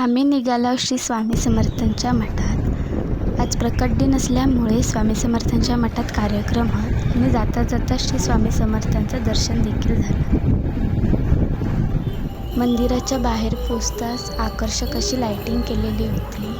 आम्ही निघालो श्री स्वामी समर्थांच्या मठात. आज प्रकट दिन असल्यामुळे स्वामी समर्थांच्या मठात कार्यक्रम होत आणि जाता जाता श्री स्वामी समर्थांचं दर्शन देखील झालं. मंदिराच्या बाहेर पोचताच आकर्षक अशी लाइटिंग केलेली होती.